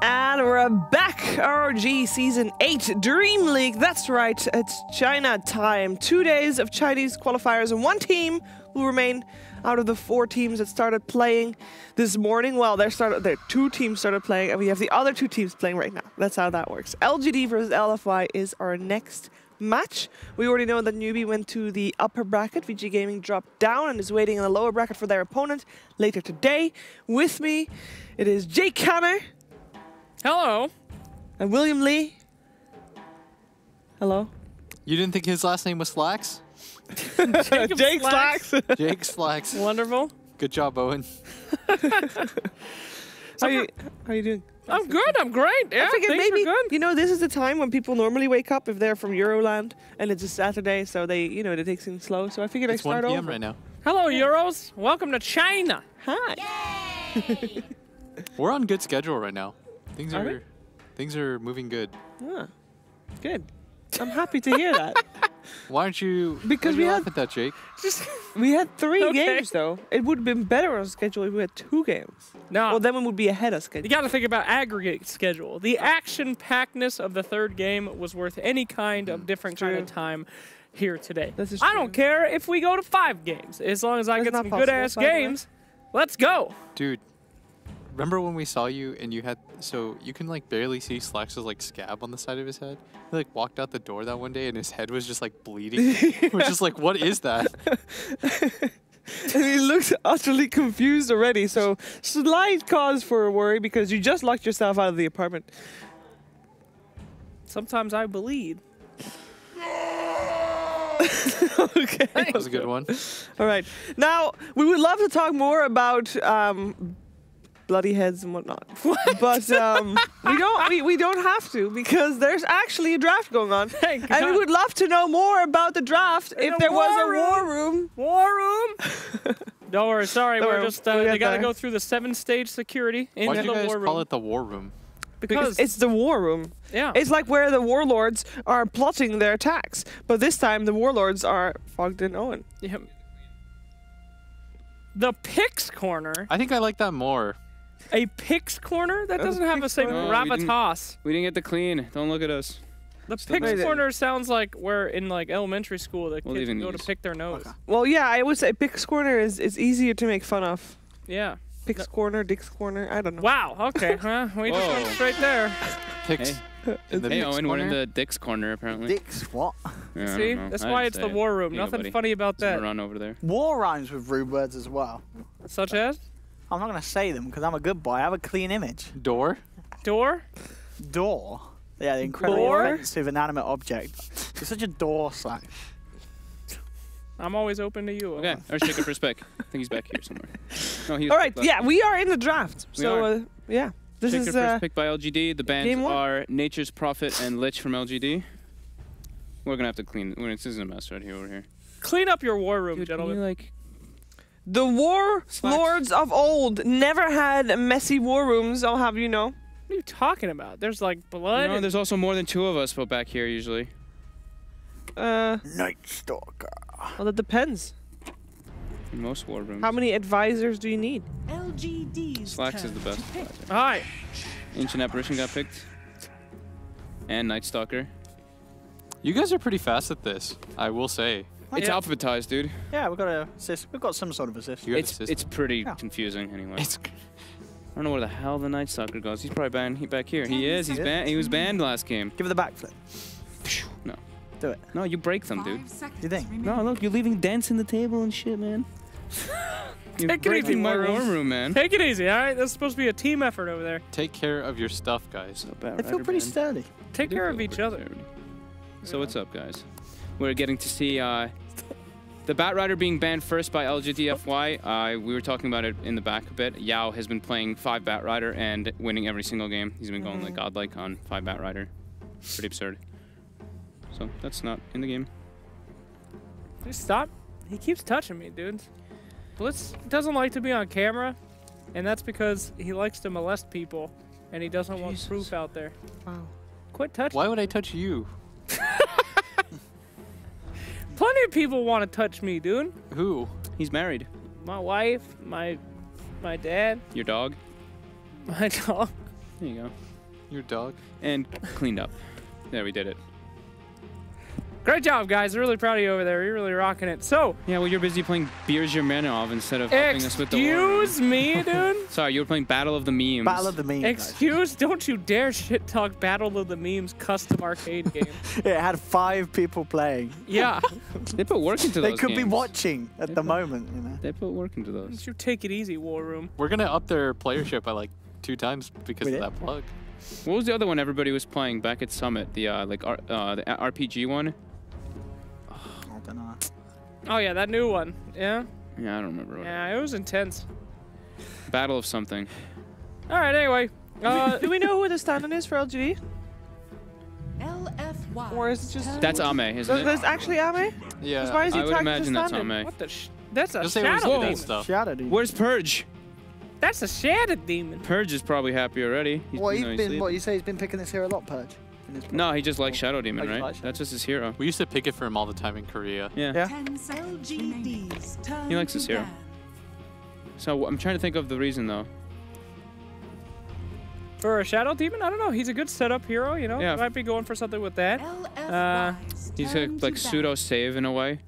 And we're back, ROG Season 8 DreamLeague. That's right, it's China time. 2 days of Chinese qualifiers and one team will remain out of the 4 teams that started playing this morning. Well, there 2 teams started playing and we have the other 2 teams playing right now. That's how that works. LGD versus LFY is our next match. We already know that Newbie went to the upper bracket. VG Gaming dropped down and is waiting in the lower bracket for their opponent later today. With me, it is Jake Canner. Hello. And William Lee. Hello. You didn't think his last name was Slacks? Jake Slacks. Jake Slacks. Wonderful. Good job, Owen. How you doing? I'm good. I'm great. Yeah, I figured things maybe, are good. you know, this is the time when people normally wake up if they're from Euroland and it's a Saturday, so they, you know, they take things slow. So I figured I'd start 1 p.m. over. right now. Hello, Euros. Welcome to China. Hi. We're on good schedule right now. Things Are are moving good. Ah, good. I'm happy to hear that. Why aren't you? Because why'd you we laugh had- at that, Jake. We had 3 Okay. games though. It would have been better on schedule if we had 2 games. No, Well, then we would be ahead of you schedule. got to think about aggregate schedule. The action-packedness of the 3rd game was worth any kind of different kind of True. time here today. This is I true. don't care if we go to 5 games, as long as I That's get not some possible, good-ass by the way. games. Let's go. Dude, remember when we saw you and you had you can like barely see Slacks' like scab on the side of his head? He like walked out the door that one day and his head was just like bleeding. We're just like, what is that? And he looked utterly confused already, so slight cause for a worry because you just locked yourself out of the apartment. Sometimes I bleed. Okay. That was a good one. All right. Now, we would love to talk more about bloody heads and whatnot. But we don't have to because there's actually a draft going on. Thank And we God. would love to know more about the draft if a there was war a war room. War room? Don't worry, sorry. Don't We're worry, just, we'll get they got to there. go through the 7-stage security into Why'd you the guys war room. call it the war room? Because it's the war room. Yeah. It's like where the warlords are plotting their attacks. But this time the warlords are Fogden and Owen. Yeah. The Pix Corner? I think I like that more. A Pix Corner? That doesn't have the Pix same Corner? No, we didn't- gravitas. We didn't get the clean. Don't look at us. The Still Pix nice. Corner sounds like where in like elementary school the We'll kids even can go to use- pick their nose. Well, yeah, I would say Pix Corner is easier to make fun of. Yeah. Pix Corner, Dick's Corner, I don't know. Wow, okay. Huh? We just went Whoa. straight there. Picks. Hey, In the hey mixed Owen, we're in corner? the Dick's corner apparently. Dick's what? Yeah, I See? don't know. That's I why didn't it's say the it. war room. Here you go, Nothing buddy. funny about Just that. Run over there. War rhymes with rude words as well. Such as? I'm not going to say them because I'm a good boy. I have a clean image. Door. Door? Door. Yeah, the incredibly Door? offensive inanimate object. You're such a door slack. I'm always open to you. Okay, let's take a first pick. I think he's back here somewhere. No, he's All right, left. yeah, we are in the draft. We So, are. yeah. This Check is your first pick by LGD. The bands game 1. are Nature's Prophet and Lich from LGD. We're gonna have to clean. This is a mess right here over here. Clean up your war room, Dude, can you, gentlemen. like, the warlords of old never had messy war rooms, I'll have you know. What are you talking about? There's like blood. no, and- there's also more than 2 of us back here usually. Night Stalker. Well, that depends. In most war rooms. How many advisors do you need? LGD's Slacks is the best. Hi. Ancient Apparition got picked. And Night Stalker. You guys are pretty fast at this, I will say. It's Yeah. alphabetized, dude. Yeah, we've got a assist. We've got some sort of assist. You have It's assist- pretty Yeah. confusing anyway. It's I don't know where the hell the Night Stalker goes. He's probably banned. He's back here. He is. He's Yeah. banned. He was banned last game. Give it the backflip. No. Do it. No, you break them, dude. You think? No, look, you're leaving dents in the table and shit, man. You're Take it easy, breaking my war room. war room, man. Take it easy, all right? This is supposed to be a team effort over there. take care of your stuff, guys. So bad. They feel pretty sturdy. Take care of each other. So what's up, guys? We're getting to see the Bat Rider being banned first by LGD. We were talking about it in the back a bit. Yao has been playing 5 Bat Rider and winning every single game. He's been going like godlike on 5 Bat Rider. Pretty absurd. So that's not in the game. Just stop. He keeps touching me, dude. Blitz doesn't like to be on camera, and that's because he likes to molest people, and he doesn't want Jesus. proof out there. Wow. Quit touching. Why would I touch you? Plenty of people want to touch me, dude. Who? He's married. My wife, my dad, Your dog. my dog. There you go. Your dog. and cleaned up. There, we did it. Great job, guys. Really proud of you over there. You're really rocking it. So, Yeah, well, you're busy playing Beers Yermenov instead of helping us with the war. excuse me, dude. Sorry, you were playing Battle of the Memes. Battle of the Memes. Excuse, don't you dare shit talk Battle of the Memes custom arcade game. It had 5 people playing. Yeah. They put work into those They could be games. watching at the moment, you know. They put work into Don't those. you take it easy, War Room. We're gonna up their playership by like 2 times because We of did? that plug. What was the other one everybody was playing back at Summit? The the RPG one? I don't know. Oh, yeah, that new one. Yeah? Yeah, I don't remember. What Yeah, it was intense. Battle of something. All right, anyway. Do we know who the stand-in is for LGD? LFY. Or is it just... That's Ame, isn't There's it? actually Ame? Yeah. Why is he I would tagged imagine as that's stand-in? Ame. What the that's a Just say it was shadow good demon. stuff. Shadow Demon. Where's Purge? That's a shadow demon. Purge is probably happy already. What, you know, he's he's been, what, leading. you say he's been picking this here a lot, Purge? In his No, he just likes Shadow Demon, Oh, he right? likes That's just his hero. We used to pick it for him all the time in Korea. Yeah. Yeah. 10 seconds remaining. He likes his hero. So I'm trying to think of the reason though. For a shadow demon, I don't know. He's a good setup hero, you know. Yeah. Might be going for something with that. He's like pseudo save in a way.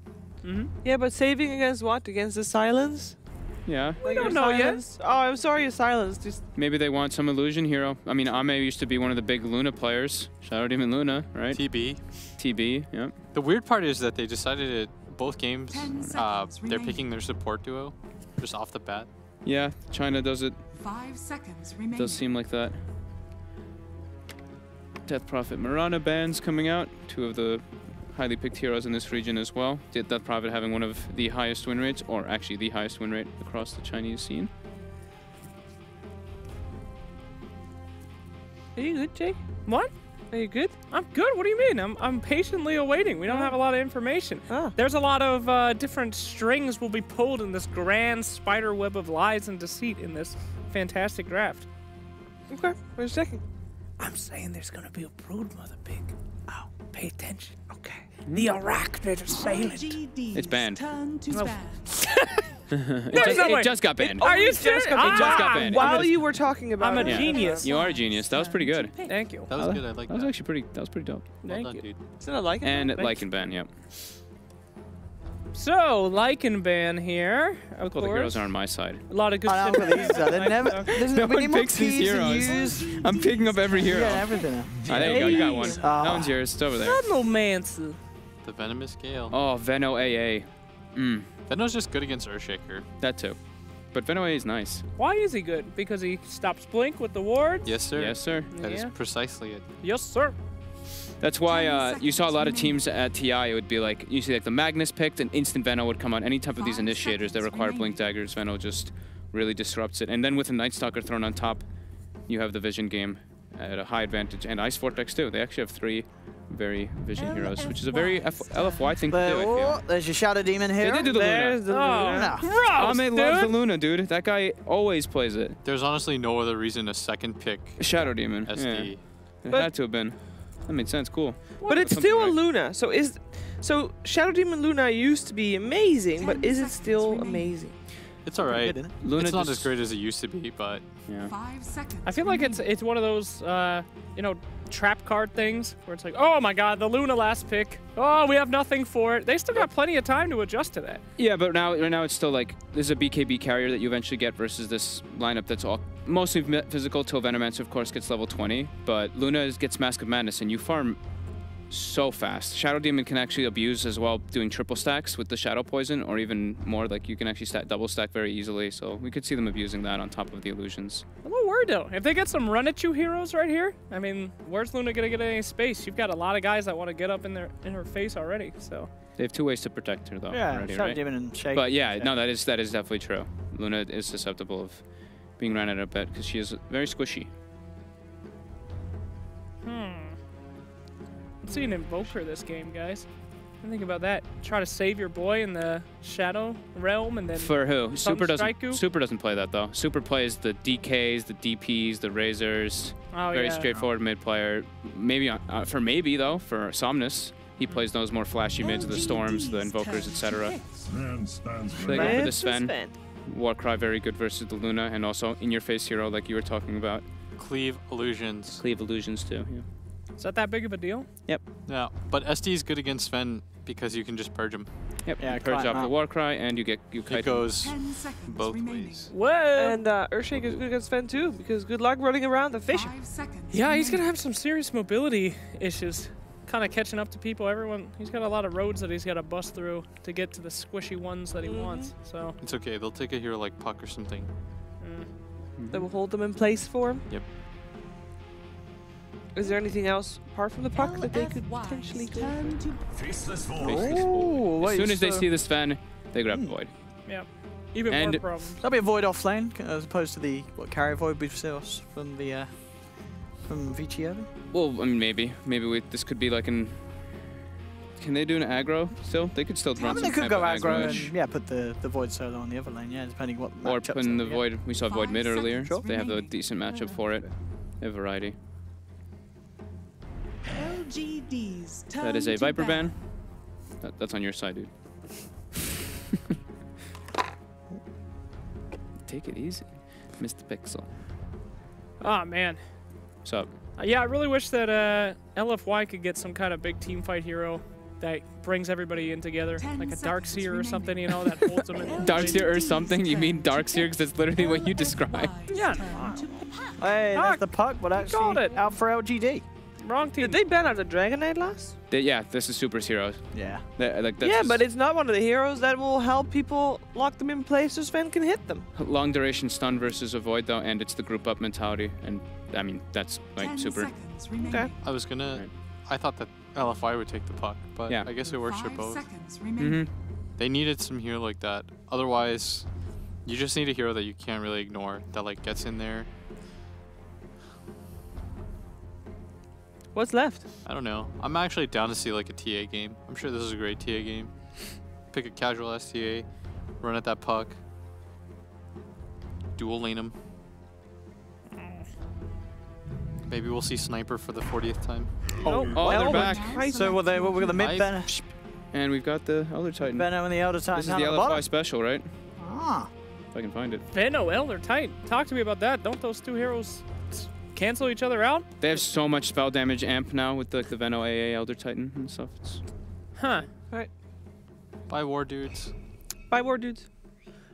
Yeah, but saving against what? Against the silence? Yeah. Like don't you're know yet. silenced? Oh, I'm sorry, you're silenced. Just Maybe they want some illusion hero. I mean, Ame used to be one of the big Luna players. Shadow Demon Luna, right? TB. TB, yeah. The weird part is that they decided both games, 10 seconds they're remaining. picking their support duo just off the bat. Yeah, China does it. 5 seconds remaining. Does seem like that. Death Prophet Marana bands coming out. 2 of the highly picked heroes in this region as well. Death Prophet having one of the highest win rates, or actually the highest win rate across the Chinese scene. are you good, Jake? What? Are you good? I'm good. What do you mean? I'm patiently awaiting. We don't have a lot of information. Ah. There's a lot of different strings will be pulled in this grand spider web of lies and deceit in this fantastic draft. Okay, we're checking. I'm saying there's gonna be a brood mother pig. Oh, pay attention. Okay. The arachnid assailant. It's banned. Turn to Oh. ban. It just got banned. Are you serious? It just got banned. While you were talking about I'm a it. genius. You are a genius. That was pretty good. Thank you. That was good. I like That was that. actually pretty. That was pretty dope. Well Thank done, you. dude. Isn't it like it? And Thank like and ban, yep. So, Lycan ban here, of Well, the course. heroes are on my side. A lot of good I know, shit. but these are. They never. There's, No we one need more picks these T's and heroes. U's. I'm picking up every hero. Yeah, everything. Ah, there you go. You got one. Jeez. That one's yours. It's over there. Anomancer. The Venomous Gale. Oh, Veno AA. Venom's just good against Earthshaker. That too. But Veno AA is nice. Why is he good? Because he stops Blink with the wards? Yes, sir. Yes, sir. That is Yeah. precisely it. Yes, sir. That's why 10 you saw a lot of seconds teams at TI. It would be like, you see like the Magnus picked and instant Veno would come on. Any type of these 5 initiators that seconds require remaining. Blink Daggers, Veno just really disrupts it. And then with a Night Stalker thrown on top, you have the Vision game at a high advantage. And Ice Vortex too. They actually have 3 very Vision heroes, which is a very LFY thing to There, do, I feel. oh, there's your Shadow Demon here. They did do the There's Luna. the Oh, Luna. No. gross, Ame loves the dude. Luna, dude. That guy always plays it. There's honestly no other reason a second pick Shadow Demon. SD. Yeah. It But- had to have been. That made sense. Cool. But it's Something still a right. Luna. So Shadow Demon Luna used to be amazing, but 10 is it seconds still remaining. amazing? It's alright. Good, isn't it? Luna It's not just- as great as it used to be, but Yeah. 5 seconds. I feel like it's one of those, you know, trap card things where it's like, oh my god, the Luna last pick. Oh, we have nothing for it. They still got plenty of time to adjust to that. Yeah, but right now it's still like this is a BKB carrier that you eventually get versus this lineup that's all mostly physical till Venomancer of course gets level 20, but Luna gets Mask of Madness and you farm so fast. Shadow Demon can actually abuse as well, doing triple stacks with the Shadow Poison, or even more. Like you can actually double stack very easily. So we could see them abusing that on top of the illusions. I'm a little worried though. If they get some run at you heroes right here, I mean, where's Luna gonna get any space? You've got a lot of guys that want to get up in her face already. So They have 2 ways to protect her though. Yeah, already, Shadow right? Demon and Shake. But yeah, no, that is definitely true. Luna is susceptible of being ran at a bit because she is very squishy. I'm seeing Invoker this game, guys. Think about that. Try to save your boy in the Shadow realm, and then For who? Super strike you? doesn't. Super doesn't play that though. Super plays the DKs, the DPs, the Razors. oh Very yeah. straightforward mid player. Maybe for maybe though for Somnus, he plays those more flashy mids, the Storms, the Invokers, etc. Man stands They go for the It's a Sven. Warcry very good versus the Luna, and also in your face hero like you were talking about. Cleave illusions. Cleave illusions too. Yeah. Is that big of a deal? Yeah, but SD is good against Sven because you can just purge him. Yep. Yeah, You purge kite off him the out. war cry, and you It kite him. goes 10 seconds both remaining. ways. Whoa! And Earthshake is good against Sven too, because good luck running around the fish. 5 seconds. Yeah, he's gonna remaining. have some serious mobility issues. Kind of catching up to people. He's got a lot of roads that he's got to bust through to get to the squishy ones that he wants. So It's okay. They'll take a hero like Puck or something. That will hold them in place for him. Yep. Is there anything else apart from the puck that they could LFY's potentially go? turn to Faceless Oh, As wait, soon as they so see the Sven, they grab the void. yeah, even And- more problems. That'll be a void off lane as opposed to the carry void we saw from the from Vici. Well, I mean, maybe this could be like an. Can they do an aggro still? They could still I run mean, some they could type go of aggro aggro-ish. and put the void solo on the other lane. Yeah, depending what Or matchups putting the they get. void. We saw void 5 mid earlier. seconds They have a remaining. decent matchup for it. They have variety. LGD's turn That is a to Viper ban. That's on your side, dude. Take it easy, Mr. Pixel. Oh man. What's up? Yeah, I really wish that LFY could get some kind of big team fight hero that brings everybody in together, 10 like a seconds Darkseer or something, you remaining. know, that holds them in. Darkseer or something? You mean Darkseer? Because that's literally what you described. Yeah. Hey, Ah, that's the puck, but called actually it. out for LGD. Wrong team. Did they ban out the Dragon Knight last? Yeah, this is Super's heroes. Yeah. Like, that's Yeah, just but it's not one of the heroes that will help people lock them in place so Sven can hit them. long duration stun versus avoid though, and it's the group up mentality, and I mean that's like 10 super. seconds remaining. Okay. I was gonna. Right. I thought that LFI would take the puck, but Yeah. I guess it works for 5 both. seconds remaining. They needed some hero like that. Otherwise, you just need a hero that you can't really ignore that like gets in there. What's left? I don't know. I'm actually down to see like a TA game. I'm sure this is a great TA game. Pick a casual STA, run at that puck, dual lane him. Maybe we'll see Sniper for the 40th time. Oh, they're Elder back. Titan. So we got the mid I- banner, And we've got the Elder Titan. banner and the Elder Titan This is down the at the LFY bottom. special, right? Ah. If I can find it. Veno, Elder Titan. Talk to me about that. Don't those two heroes cancel each other out? They have so much spell damage amp now with the Veno AA Elder Titan and stuff. It's Huh. Bye, war dudes. Bye, war dudes.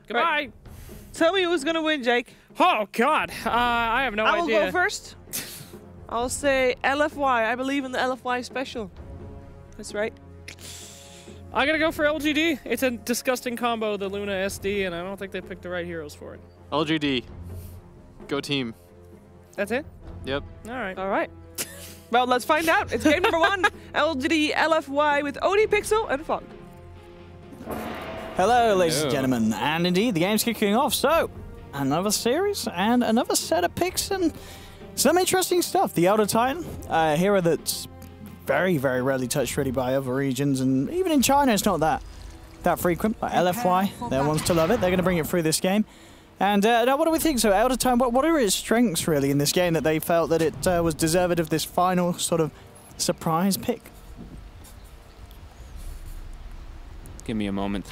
Goodbye. Tell me who's gonna win, Jake. Oh God. I have no I will idea. go first. I'll say LFY. I believe in the LFY special. That's right. I gotta go for LGD. It's a disgusting combo, the Luna SD, and I don't think they picked the right heroes for it. LGD. Go team. That's it? Yep. All right. All right. Well, let's find out. It's game number 1. LGD LFY with OD Pixel and Fog. Hello, ladies Hello. and gentlemen, and indeed the game's kicking off. So, another series and another set of picks and some interesting stuff. The Elder Titan, a hero that's very, very rarely touched really by other regions, and even in China, it's not that frequent. But LFY, they're ones to love it. They're going to bring it through this game. And now, what do we think? So, Elder Titan, what are its strengths really in this game that they felt that it was deserved of this final sort of surprise pick? give me a moment.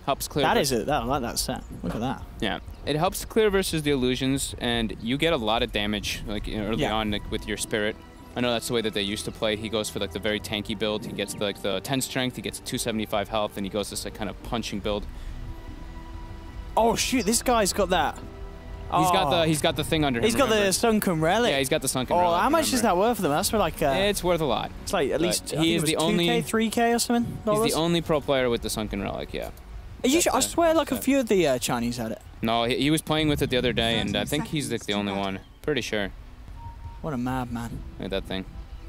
Helps clear. That is it. I like that set. Look at that. Yeah, it helps clear versus the illusions, and you get a lot of damage like early Yeah. on like, with your spirit. I know that's the way that they used to play. He goes for like the very tanky build. He gets like the 10 strength. He gets 275 health, and he goes this like kind of punching build. Oh shoot! This guy's got that. He's got the thing under him. He's got the remember? sunken relic. Yeah, he's got the sunken Oh, relic. how much is remember? that worth for them? That's for like It's worth a lot. it's like at but least he I think is it was the 2K, only- 3K or something. He's dollars? the only pro player with the sunken relic. Yeah. Are you sure? I that's, swear, like a that's few of the Chinese had it. No, he was playing with it the other day, and I 30 think he's like the seconds only to one. Pretty sure. What a madman! Look at that thing,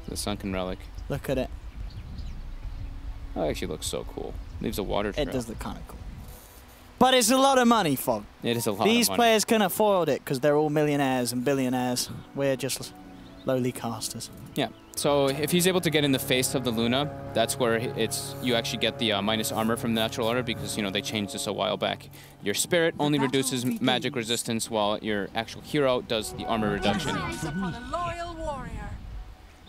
the sunken relic. Look at it. Oh, it actually looks so cool. Leaves a water trail. It does look kind of cool. But it's a lot of money, Fog. It is a lot. These of money. players can afford it because they're all millionaires and billionaires. We're just lowly casters. Yeah. So if he's able to get in the face of the Luna, that's where you actually get the minus armor from the natural order because they changed this a while back. Your spirit only reduces magic resistance while your actual hero does the armor reduction. Upon a loyal warrior.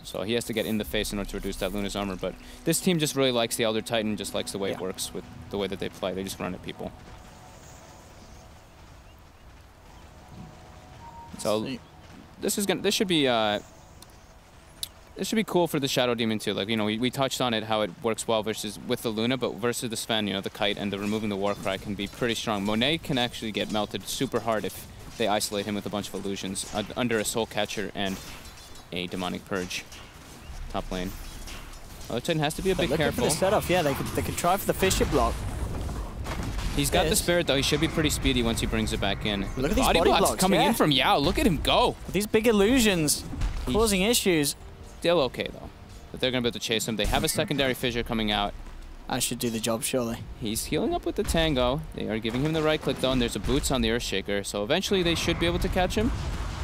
So he has to get in the face in order to reduce that Luna's armor. But this team just really likes the Elder Titan, just likes the way it Yeah. works with the way that they play. They just run at people. So See. this should be cool for the Shadow Demon too. Like, you know, we touched on it, how it works well versus with the Luna, but versus the Sven, you know, the Kite and the removing the Warcry can be pretty strong. Monet can actually get melted super hard if they isolate him with a bunch of illusions under a Soul Catcher and a Demonic Purge. Top lane. Other Titan has to be a bit careful. Look at the setup. Yeah, they could try for the Fissure block. He's got the Spirit though. He should be pretty speedy once he brings it back in. Look at these body blocks coming in from Yao. Look at him go. These big illusions causing issues. Still okay though. But they're gonna be able to chase him. They have a secondary Fissure coming out. I should do the job, surely. He's healing up with the Tango. They are giving him the right click though, and there's a Boots on the Earthshaker. So eventually they should be able to catch him.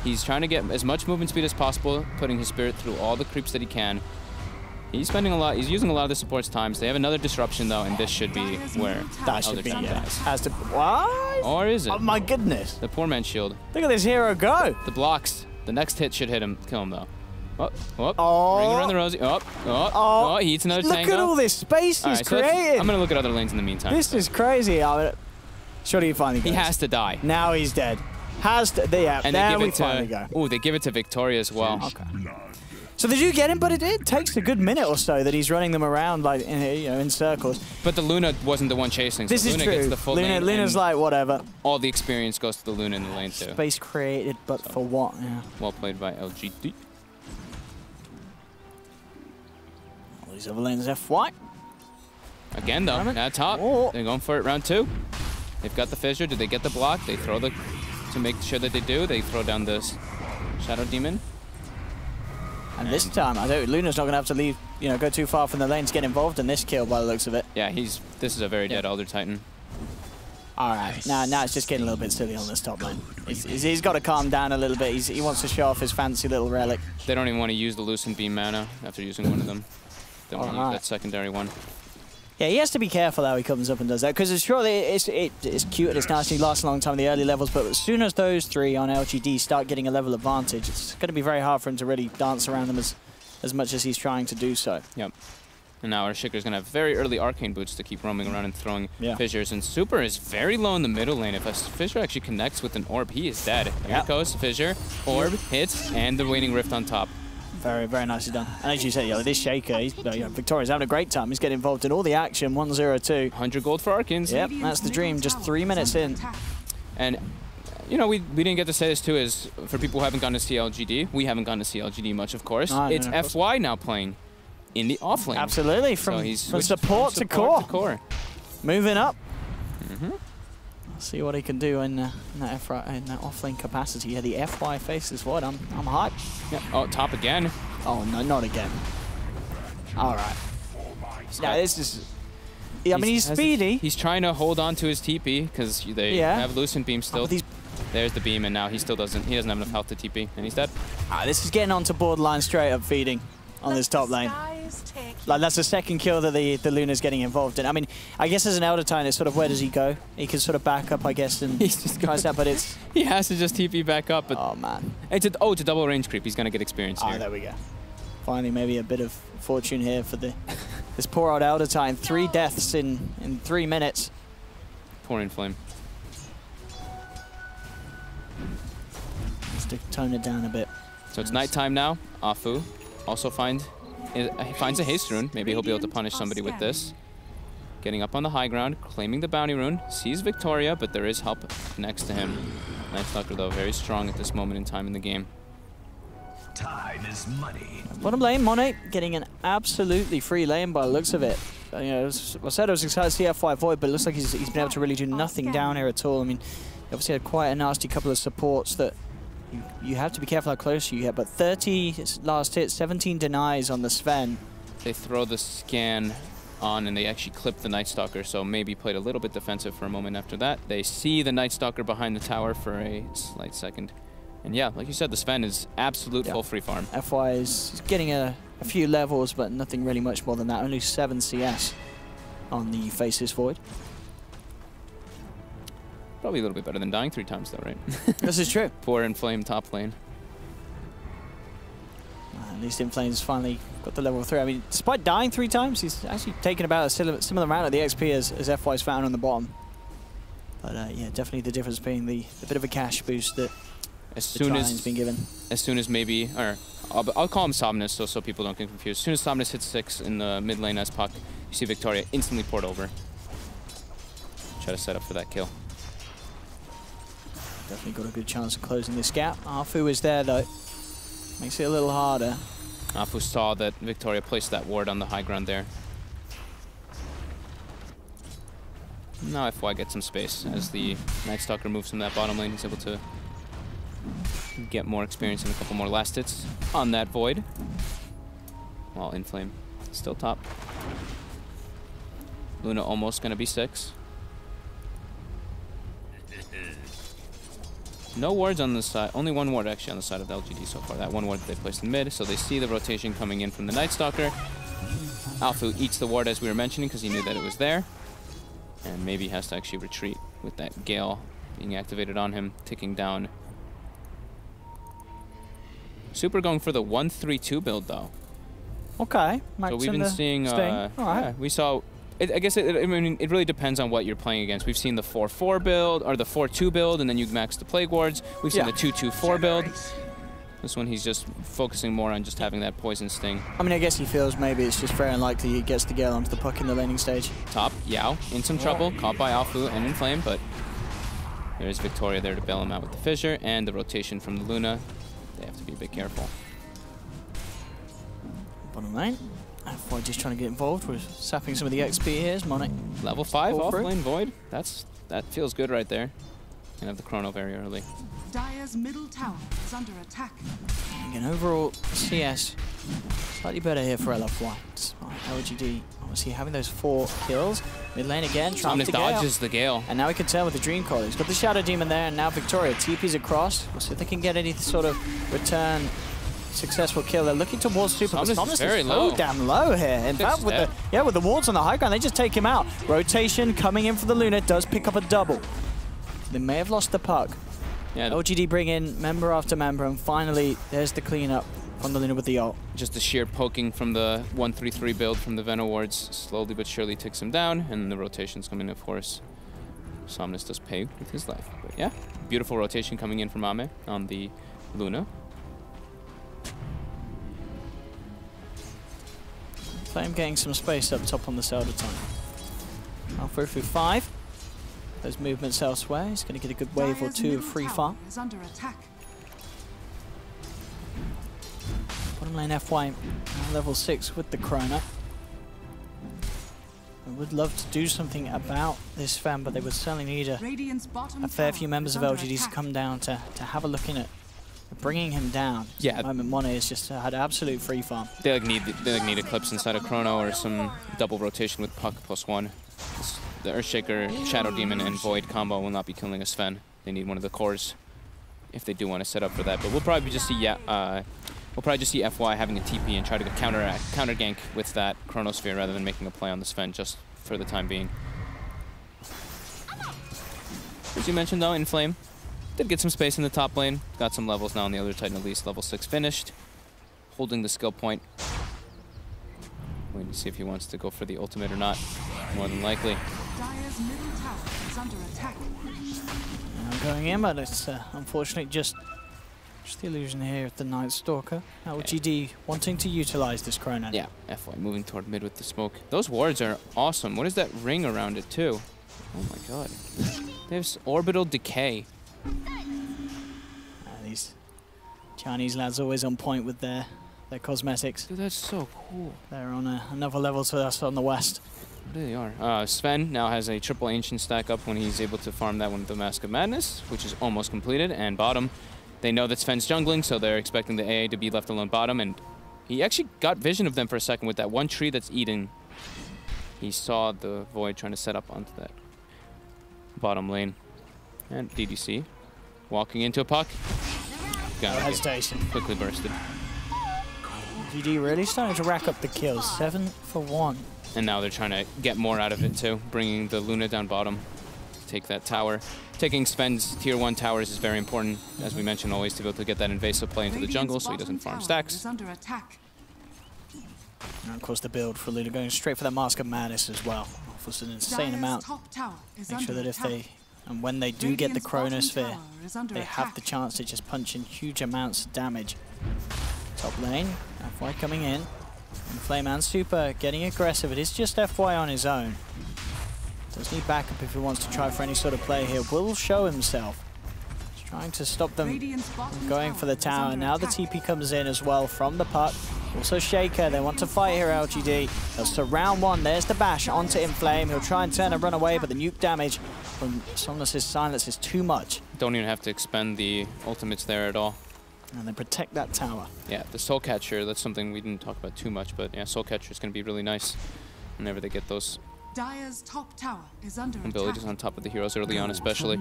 He's trying to get as much movement speed as possible, putting his Spirit through all the creeps that he can. He's spending a lot. He's using a lot of the support's times. They have another disruption though, and this should be where that should be dies. Has to. What? Or is it? Oh my goodness! The poor man's shield. Look at this hero go. The blocks. The next hit should hit him, kill him though. Oh, oh. Ring around the rosy. Oh, he eats another Look Tango. Look at all this space he's created. I'm gonna look at other lanes in the meantime. This is crazy. Surely he finally goes. He has to die. Now he's dead. Has to. Yeah. And there they give we it finally go. Oh, they give it to Victoria as well. Okay. So they do get him, but it takes a good minute or so that he's running them around like in circles. But the Luna wasn't the one chasing. So This Luna is true. Gets the full lane, Luna's like whatever. All the experience goes to the Luna in the lane too. Space created, but for what? Yeah. Well played by LGD. All these other lanes FY. Again though, at top. Oh. They're going for it round 2. They've got the Fissure. Did they get the block? They throw the to make sure that they do. They throw down this Shadow Demon. And this time, Luna's not going to have to leave, go too far from the lane to get involved in this kill by the looks of it. Yeah, this is a very dead Elder Titan. All right, now it's just getting a little bit silly on this top lane. He's got to calm down a little bit. He wants to show off his fancy little relic. They don't even want to use the Lucent Beam mana after using one of them. They want to use that secondary one. Yeah, he has to be careful how he comes up and does that, because it's surely it's cute and it's nice and he lasts a long time in the early levels, but as soon as those three on LGD start getting a level advantage, it's going to be very hard for him to really dance around them as much as he's trying to do so. Yep. And now our Shaker's going to have very early Arcane Boots to keep roaming around and throwing Fissures, and Super is very low in the middle lane. If a Fissure actually connects with an Orb, he is dead. Here it goes, Fissure, Orb, hits, and the Waning Rift on top. Very, very nicely done. And as you said, this Shaker, Victoria's having a great time. He's getting involved in all the action. 1-0-2. 100 gold for Arkans. Yep, that's the dream. Just 3 minutes in. And, we didn't get to say this too, is for people who haven't gone to see LGD, we haven't gone to see LGD much, of course. It's FY now playing in the off lane. Absolutely, from support to core. Moving up. See what he can do in that offlane capacity. Yeah, the FY faces void. I'm hyped. Yeah. Oh, top again. Oh no, not again. All right. Now this is. Yeah, I mean he's speedy. He's trying to hold on to his TP because they have Lucent Beam still. There's the beam, and now he still doesn't. He doesn't have enough health to TP, and he's dead. This is getting onto borderline straight up feeding on this top lane. Like that's the second kill that the Luna's getting involved in. I mean, I guess as an Elder Titan, it's sort of where does he go? He can sort of back up, I guess, and he's just tries that, but it's he has to just TP back up. But oh man, it's a double range creep. He's gonna get experience here. Oh, there we go. Finally, maybe a bit of fortune here for this poor old Elder Titan. 3 deaths in 3 minutes. Poor Inflame. Just to tone it down a bit. So it's nighttime now. Afu also finds a haste rune. Maybe he'll be able to punish somebody with this. Getting up on the high ground, claiming the bounty rune. Sees Victoria, but there is help next to him. Nightstalker, though, very strong at this moment in time in the game. Time is money. Bottom lane, Monet getting an absolutely free lane by the looks of it. I said I was excited to see FY Void, but it looks like he's been able to really do nothing down here at all. I mean, he obviously had quite a nasty couple of supports that you have to be careful how close you get, but 30 last hit, 17 denies on the Sven. They throw the scan on and they actually clip the Nightstalker, so maybe played a little bit defensive for a moment after that. They see the Nightstalker behind the tower for a slight second. And yeah, like you said, the Sven is absolute full free farm. FY is getting a few levels, but nothing really much more than that. Only 7 CS on the Faceless Void. Probably a little bit better than dying 3 times though, right? This is true. Poor Inflame top lane. At least Inflame's finally got the level 3. I mean, despite dying 3 times, he's actually taken about a similar amount of the XP as FY's found on the bottom. But yeah, definitely the difference being the bit of a cash boost that as The soon triang's as been given. maybe, or I'll call him Somnus so people don't get confused. As soon as Somnus hits 6 in the mid lane as puck, you see Victoria instantly port over. Try to set up for that kill. Definitely got a good chance of closing this gap. Arfu is there though. Makes it a little harder. Afu saw that Victoria placed that ward on the high ground there. Now FY gets some space as the Night Stalker moves from that bottom lane. He's able to get more experience and a couple more last hits on that Void. While Inflame still top. Luna almost gonna be 6. No wards on the side, only one ward actually on the side of the LGD so far. That one ward that they placed in mid, so they see the rotation coming in from the Night Stalker. Alpha eats the ward as we were mentioning because he knew that it was there. And maybe has to actually retreat with that Gale being activated on him, ticking down. Super going for the 1-3-2 build though. Okay. So we've been seeing, All right. yeah, we saw, I guess I mean, it really depends on what you're playing against. We've seen the 4-4 build, or the 4-2 build, and then you max the Plague Wards. We've seen the 2-2-4 build. This one he's just focusing more on just having that Poison Sting. I mean, I guess he feels maybe it's just very unlikely he gets the Gale onto the puck in the laning stage. Top, Yao, in some trouble, caught by Alfu and Inflame, but there's Victoria there to bail him out with the Fissure, and the rotation from the Luna. They have to be a bit careful. Bottom lane. FY just trying to get involved with sapping some of the XP here. Monik. Level 5 Go off for it. lane Void. That feels good right there. And have the Chrono very early. Dire's middle tower is under attack. Again, overall CS slightly better here for LFY. Despite LGD obviously having those 4 kills. Mid lane again, trying Somnus to dodges the Gale. And now we can tell with the Dream Collar. He's got the Shadow Demon there, and now Victoria TP's across. We'll see if they can get any sort of return successful kill. They're looking towards Super. Somnus is Somnus very is low. so damn low here. In fact, with the wards on the high ground, they just take him out. Rotation coming in for the Luna does pick up a double. They may have lost the puck. Yeah, LGD bring in member after member, and finally there's the cleanup from the Luna with the ult. just the sheer poking from the 1-3-3 build from the Venom wards slowly but surely takes him down, and the rotations come in, of course. Somnus does pay with his life. But yeah, beautiful rotation coming in from Ame on the Luna. Flame getting some space up top on the Zelda time. Halfway through 5. Those movements elsewhere. He's going to get a good wave or Dire's 2 of middle free tower farm. is under attack. Bottom lane FY level 6 with the Chrono. I would love to do something about this fan, but they would certainly need Radiant's bottom a fair tower few members is of under LGD to attack. come down to have a look in at bringing him down. Yeah. At the moment, Monet has just had absolute free farm. They need Eclipse inside of Chrono or some double rotation with Puck +1. The Earthshaker, Shadow Demon, and Void combo will not be killing a Sven. They need one of the cores if they do want to set up for that. But we'll probably just see FY having a TP and try to counter gank with that Chronosphere rather than making a play on the Sven just for the time being. As you mentioned though, Inflame did get some space in the top lane. Got some levels now on the other Titan at least. Level 6 finished. Holding the skill point. Waiting to see if he wants to go for the ultimate or not. More than likely. Dire's middle tower is under attack. Now going in, but it's unfortunately just the illusion here of the Night Stalker. LGD wanting to utilize this Chrono. Yeah, FY moving toward mid with the smoke. Those wards are awesome. What is that ring around it too? Oh my god. They have orbital decay. These Chinese lads always on point with their cosmetics. Dude, that's so cool. They're on another level to us on the west. They are. Sven now has a triple ancient stack up when he's able to farm that one with the Mask of Madness, which is almost completed. And bottom, they know that Sven's jungling, so they're expecting the AA to be left alone bottom. And he actually got vision of them for a second with that one tree that's eating. He saw the Void trying to set up onto that bottom lane. And DDC walking into a puck. Got it. Hesitation. Quickly bursted. GD really starting to rack up the kills. 7 for 1. And now they're trying to get more out of it too, bringing the Luna down bottom. Take that tower. Taking Sven's tier 1 towers is very important, as we mentioned always, to be able to get that invasive play into the jungle so he doesn't farm stacks. Is under attack. And of course the build for Luna going straight for that Mask of Madness as well. Offers an insane Dire's amount. top tower is Make under sure that if attack. they And when they do get the Radiant's bottom Chronosphere, tower is under they have attack. the chance to just punch in huge amounts of damage. Top lane, FY coming in. And Flame and Super getting aggressive. It is just FY on his own. Does need backup if he wants to try for any sort of play here. Will show himself. He's trying to stop them Radiant's bottom from going for the is tower. under Now the attack. TP comes in as well from the puck. Also Shaker, they want to fight here, LGD. They'll surround one, there's the bash onto Inflame. He'll try and turn and run away, but the nuke damage from Somnus' silence is too much. Don't even have to expend the ultimates there at all. And they protect that tower. Yeah, the Soul Catcher, that's something we didn't talk about too much, but yeah, Soul Catcher is going to be really nice whenever they get those Dire's top tower is under abilities attack. on top of the heroes early on, especially.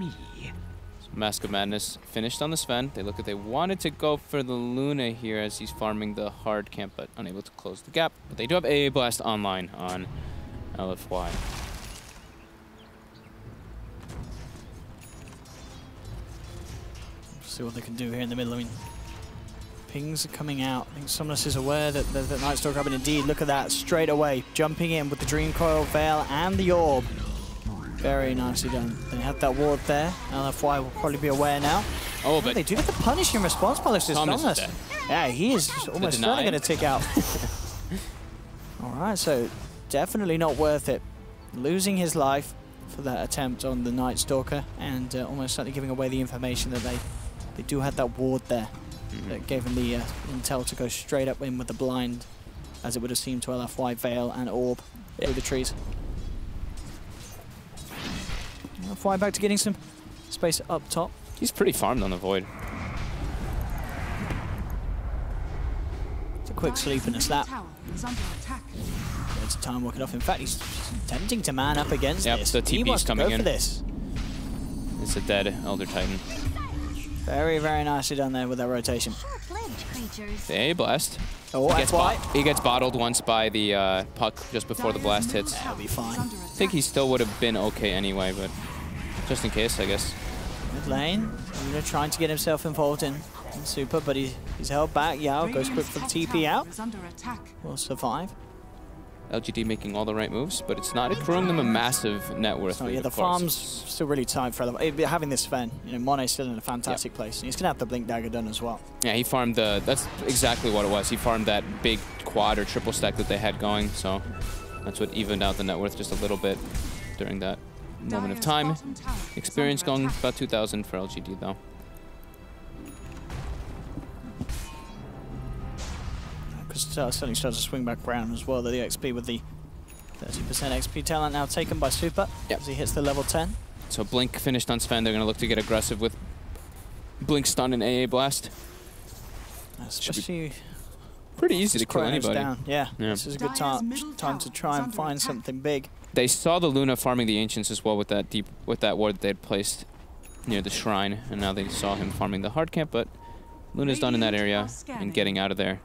Mask of Madness finished on the Sven. They look like they wanted to go for the Luna here as he's farming the hard camp, but unable to close the gap. But they do have AA Blast online on LFY. See what they can do here in the middle. I mean, pings are coming out. I think Somnus is aware that the Night Stalker up, and indeed, look at that, straight away, jumping in with the Dream Coil, Veil, and the Orb. Very nicely done. They have that ward there. LFY will probably be aware now. Oh, but They do get the punish in response by this Somnus is Somnus. dead. Yeah, he is almost deny. certainly going to tick out. Alright, so definitely not worth it. Losing his life for that attempt on the Night Stalker, and almost certainly giving away the information that they do have that ward there that gave him the intel to go straight up in with the blind, as it would have seemed to LFY, Veil, and Orb through the trees. LFY back to getting some space up top. he's pretty farmed on the Void. It's a quick sleep and a slap. Tower is under attack. It's time walking off. In fact, he's attempting to man up against Yep, this. the He TP's wants to coming go in. for this. It's a dead Elder Titan. Very, very nicely done there with that rotation. Short-lived creatures. The AA Blast. Oh, FY. He gets bottled once by the puck just before the blast hits. That'll be fine. Under I think he still would have been okay anyway, but just in case, I guess. Mid lane, trying to get himself involved in Super, but he's held back. Yao goes quick for the TP out. Is under attack. Will survive. LGD making all the right moves, but it's not accruing them a massive net worth. So lead, yeah, the of course. farm's still really tight for having this Sven. Mone's still in a fantastic place. And he's gonna have the Blink Dagger done as well. Yeah, he farmed that's exactly what it was. He farmed that big quad or triple stack that they had going, so that's what evened out the net worth just a little bit during that moment of Dire's time. bottom tower is Experience under going attack. about 2,000 for LGD though. Because certainly starts to swing back around as well. The XP with the 30% XP talent now taken by Super as he hits the level 10. So Blink finished on Sven. They're going to look to get aggressive with Blink Stun and AA Blast. Especially Pretty easy to kill Chrono's anybody. down. Yeah, Yeah. this is a good Dire's middle time to tower try is and under find attack. something big. They saw the Luna farming the Ancients as well with that ward that they had placed near the shrine, and now they saw him farming the hard camp, but Luna's done in that area and getting out of there.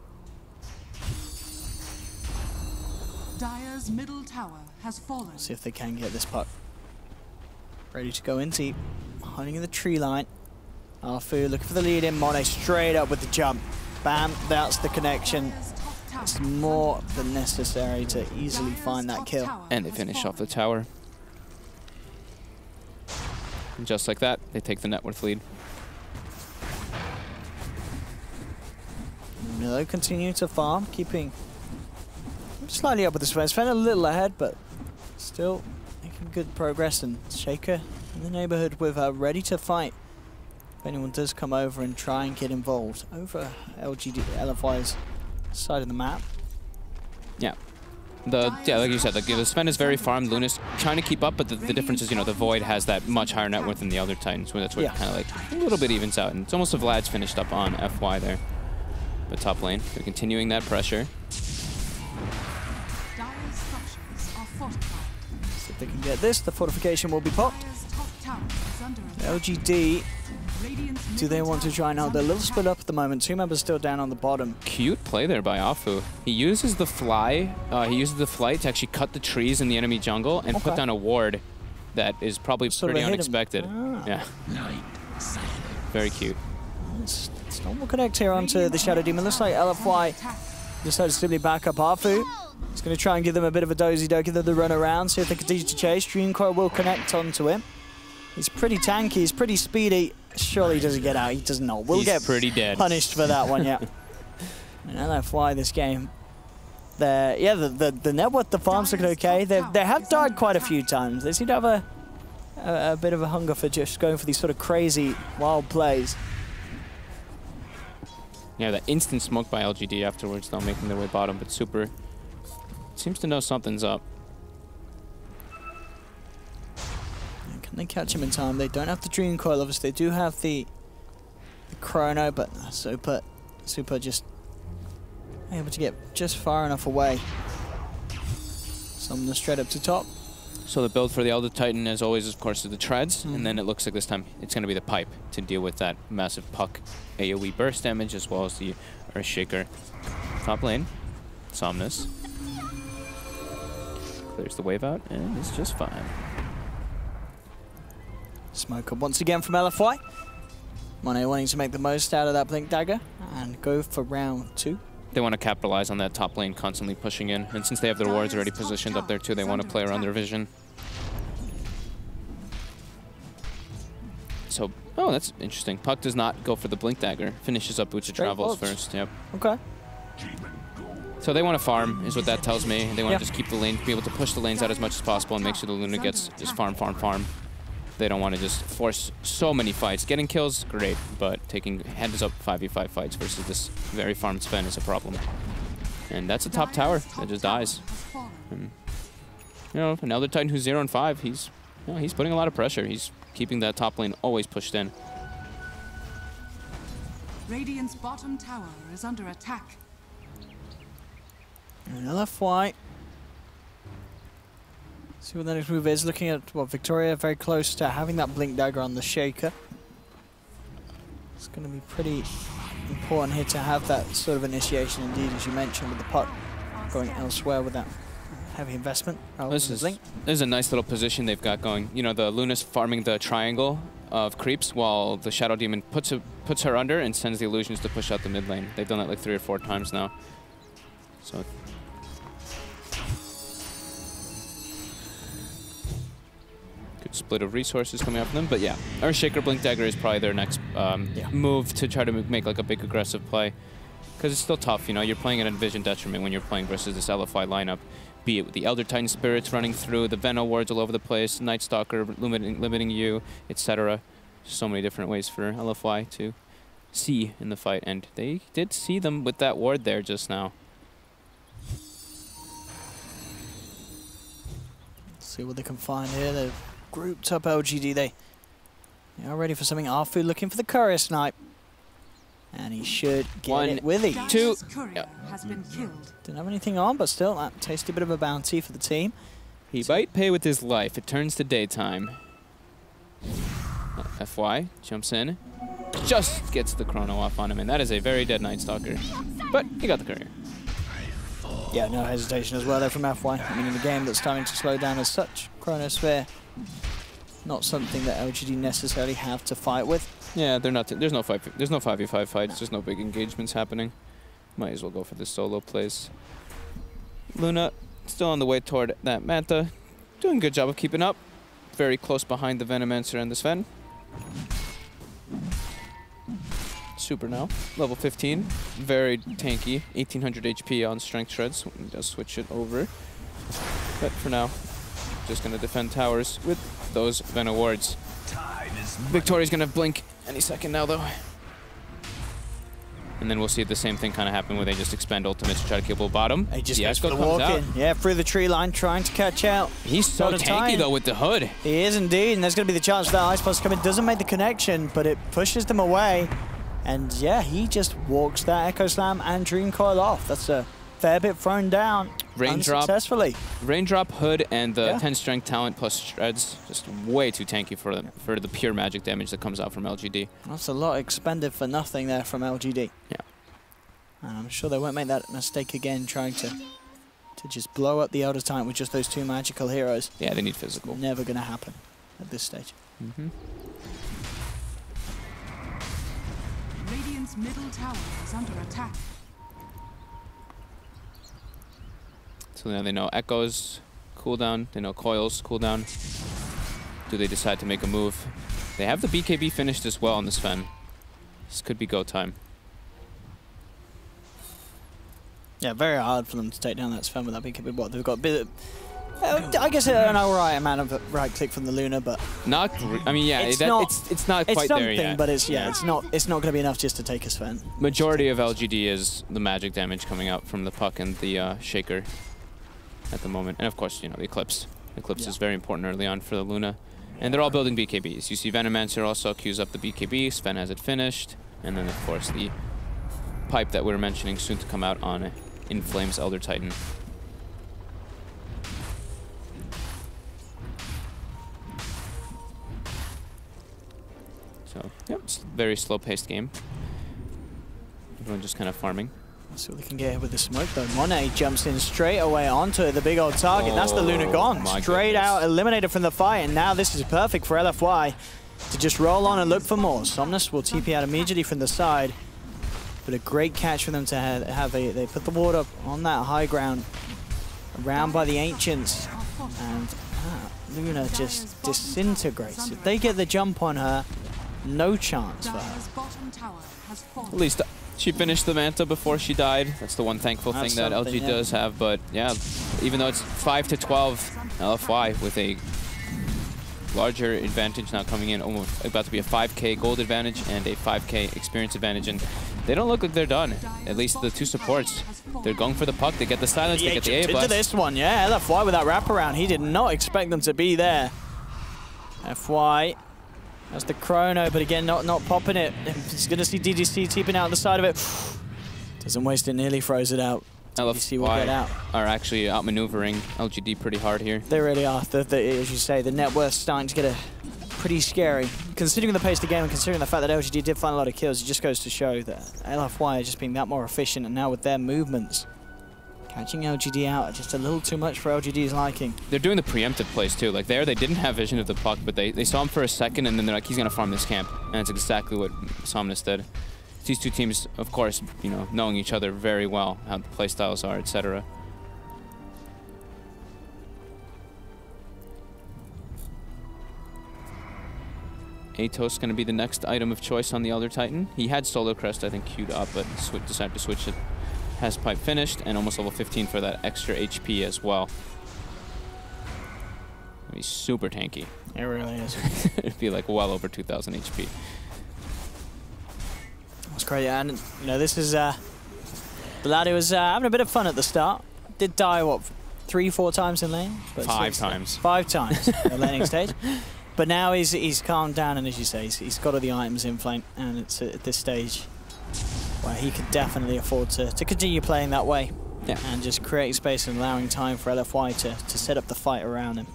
Dire's middle tower has fallen. See if they can get this puck. Ready to go in deep. Hiding in the tree line. Arfu looking for the lead in. Monet straight up with the jump. Bam, that's the connection. Dire's top tower It's is more than necessary to easily Dire's find that top kill. tower And they has finish off fallen. the tower. And just like that, they take the net worth lead. They'll continue to farm, keeping slightly up with the Sven. Sven a little ahead, but still making good progress. And Shaker in the neighborhood with ready to fight. If anyone does come over and try and get involved over LGD LFY's side of the map. Yeah. Like you said, the Sven is very farmed. Luna's trying to keep up, but the difference is, the Void has that much higher net worth than the other Titans, so that's where it kind of like a little bit evens out. And it's almost if Vlad's finished up on FY there. But top lane, they're continuing that pressure. Dire's structures are fortified. So if they can get this, the fortification will be popped. Dire's top tower is under attack. LGD, Radiant's do they middle want to tower try and is hold? They're a under little split up at the moment. Two members still down on the bottom. Cute play there by Afu. He uses the fly, he uses the flight to actually cut the trees in the enemy jungle and put down a ward that is probably Sort of pretty hit him. unexpected. Ah. Yeah. Very cute. Storm will connect here onto the Shadow Demon. Looks like LFY decided to simply back up Arfu. He's going to try and give them a bit of a dozy-do, give them the run around, see if they continue to chase. Dream Coil will connect onto him. He's pretty tanky, he's pretty speedy. Surely he doesn't get out, he does not. We'll get pretty dead. Punished for that one, yeah. And LFY this game. The net worth, the farm's looking okay. They have died quite a few times. They seem to have a bit of a hunger for just going for these sort of crazy, wild plays. Yeah, that instant smoke by LGD afterwards, though, making their way bottom, but Super seems to know something's up. Can they catch him in time? They don't have the Dream Coil, obviously. They do have the Chrono, but Super just able to get just far enough away. Summon straight up to top. So the build for the Elder Titan, as always, of course, is the treads, and then it looks like this time it's going to be the pipe to deal with that massive puck AoE burst damage, as well as the Earthshaker. Top lane, Somnus. Clears the wave out, and it's just fine. Smoke up once again from LFY. Mono wanting to make the most out of that Blink Dagger and go for round 2. They want to capitalize on that top lane constantly pushing in, and since they have their wards already positioned up there too, they want to play around their vision. So, oh, that's interesting. Puck does not go for the Blink Dagger. Finishes up Boots of Travels first. Yep. Okay. So they want to farm, is what that tells me. They want to just keep the lane, be able to push the lanes out as much as possible and make sure the Luna gets just farm. They don't want to just force so many fights. Getting kills, great, but taking heads-up 5v5 fights versus this very farmed Sven is a problem. And that's a top tower that just dies. And, you know, an Elder Titan who's 0 and 5, he's putting a lot of pressure. He's keeping that top lane always pushed in. Radiant's bottom tower is under attack. And LFY. See what the next move is. Looking at, well, Victoria very close to having that Blink Dagger on the Shaker. It's going to be pretty important here to have that sort of initiation, indeed, as you mentioned, with the puck going elsewhere with that heavy investment. This is a nice little position they've got going. You know, the Luna's farming the triangle of creeps while the Shadow Demon puts her under and sends the illusions to push out the mid lane. They've done that like 3 or 4 times now. So good split of resources coming out from them, but yeah, Earthshaker Blink Dagger is probably their next move to try to make like a big aggressive play, because it's still tough. You know, you're playing at a vision detriment when you're playing versus this LFY lineup, be it with the Elder Titan spirits running through, the Veno wards all over the place, Night Stalker limiting you, etc. So many different ways for LFY to see in the fight, and they did see them with that ward there just now. Let's see what they can find here. They've grouped up LGD. They are ready for something. Arfu looking for the Courier Snipe. And he should get it with it. 2. Has been killed. Didn't have anything on, but still, that tasty bit of a bounty for the team. He might pay with his life. It turns to daytime. FY jumps in. Just gets the chrono off on him, and that is a very dead Night Stalker. But he got the courier. Yeah, no hesitation as well there from FY. I mean, in a game that's starting to slow down as such, Chronosphere, not something that LGD necessarily have to fight with. Yeah, they're not. There's no 5v5 fights. There's no big engagements happening. Might as well go for the solo plays. Luna still on the way toward that Manta, doing a good job of keeping up. Very close behind the Venomancer and the Sven. Super now, level 15, very tanky, 1800 HP on Strength Shreds when he does switch it over. But for now, just gonna defend towers with those Veno wards. Victoria's gonna blink any second now though. And then we'll see the same thing kind of happen where they just expend ultimates to try to kill Bull bottom. He just goes for the walk in. Yeah, through the tree line, trying to catch out. He's so tanky though with the hood. He is indeed, and there's gonna be the chance for that Ice Pulse to come in. Doesn't make the connection, but it pushes them away. And yeah, he just walks that Echo Slam and Dream Coil off. That's a fair bit thrown down unsuccessfully. Raindrop, Hood, and the 10 Strength Talent plus Shreds. Just way too tanky for the pure magic damage that comes out from LGD. That's a lot expended for nothing there from LGD. Yeah. And I'm sure they won't make that mistake again, trying to just blow up the Elder Titan with just those 2 magical heroes. Yeah, they need physical. Never going to happen at this stage. Radiant's middle tower is under attack. So now they know Echoes cooldown, they know Coils cooldown. do they decide to make a move? They have the BKB finished as well on this Sven. This could be go time. Yeah, very hard for them to take down that Sven with that BKB. What, they've got a bit of, I guess an alright amount of right click from the Luna, but not. I mean, yeah, it's not quite there yet. But it's it's not going to be enough just to take a Sven. Majority of LGD is the magic damage coming out from the puck and the shaker at the moment, and of course, you know, the Eclipse. Eclipse is very important early on for the Luna, and they're all building BKBs. You see Venomancer also queues up the BKB. Sven has it finished, and then of course the pipe that we were mentioning soon to come out on In Flames Elder Titan. So, yep, it's a very slow-paced game. Everyone just kind of farming. Let's see what they can get here with the smoke, though. Monet jumps in straight away onto the big old target. That's the Luna gone. Straight out, eliminated from the fight, and now this is perfect for LFY to just roll on and look for more. Somnus will TP out immediately from the side, but a great catch for them to have. They put the ward up on that high ground, around by the Ancients, and Luna just disintegrates. If they get the jump on her, no chance for her. At least she finished the Manta before she died. That's the one thankful thing that LG does have. But yeah, even though it's 5-12, LFY with a larger advantage now coming in, almost about to be a 5k gold advantage and a 5k experience advantage, and they don't look like they're done. At least the two supports, they're going for the puck. They get the silence, they get the A blast. Into this one, yeah, LFY with that wraparound. He did not expect them to be there. FY has the chrono, but again, not popping it. He's going to see DDC teeping out the side of it. Doesn't waste it, nearly throws it out. DDC will get out. Are actually outmaneuvering LGD pretty hard here. They really are. As you say, the net worth's starting to get pretty scary. Considering the pace of the game and considering the fact that LGD did find a lot of kills, it just goes to show that LFY is just being that more efficient, and now with their movements, catching LGD out just a little too much for LGD's liking. They're doing the preemptive plays too. Like they didn't have vision of the puck, but they saw him for a second, and then they're like, he's gonna farm this camp, and that's exactly what Somnus did. These two teams, of course, you know, knowing each other very well, how the play styles are, etc. Atos going to be the next item of choice on the Elder Titan. He had Solar Crest, I think, queued up, but decided to switch it. Has pipe finished, and almost level 15 for that extra HP as well. He's super tanky. It really is. It'd be like well over 2,000 HP. That's crazy, and you know, this is the lad who was having a bit of fun at the start. Did die, what, 3-4 times in lane? But 5 times. 5 times in the laning stage. But now he's calmed down, and as you say, he's got all the items in flank, and it's at this stage where he could definitely afford to continue playing that way. Yeah. And just create space and allowing time for LFY to set up the fight around him.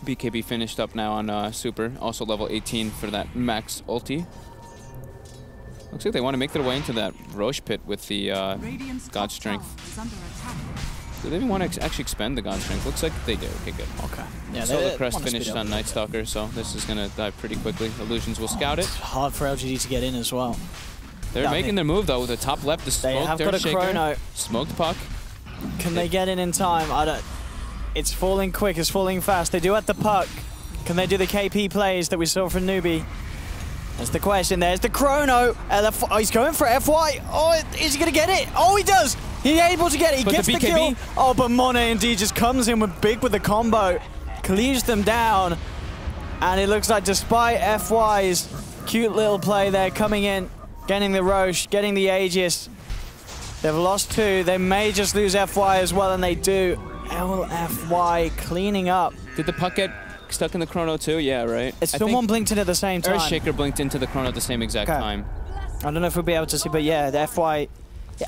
BKB finished up now on Super, also level 18 for that max ulti. Looks like they want to make their way into that Roche pit with the God Strength. Do they even want to actually expend the God Strength? Looks like they do. Okay, good. Okay. Yeah, Solar Crest finished on Night Stalker, so this is going to die pretty quickly. Illusions will scout it. It's hard for LGD to get in as well. They're making their move, though, with the top left, the they have got a chrono. Smoked puck. Can they get in time? I don't. It's falling quick, it's falling fast. They do have the puck. Can they do the KP plays that we saw from Newbie? That's the question. There's the chrono. Oh, he's going for FY. Oh, is he going to get it? Oh, he does. He's able to get it. He gets the kill. Oh, but Monet indeed just comes in with the combo. Cleaves them down. And it looks like despite FY's cute little play there, coming in, getting the Roche, getting the Aegis, they've lost 2. They may just lose FY as well, and they do. LFY cleaning up. Did the puck get stuck in the chrono too? Yeah, right. Someone blinked in at the same time. Earthshaker blinked into the chrono at the same exact time. I don't know if we'll be able to see, but yeah, the FY.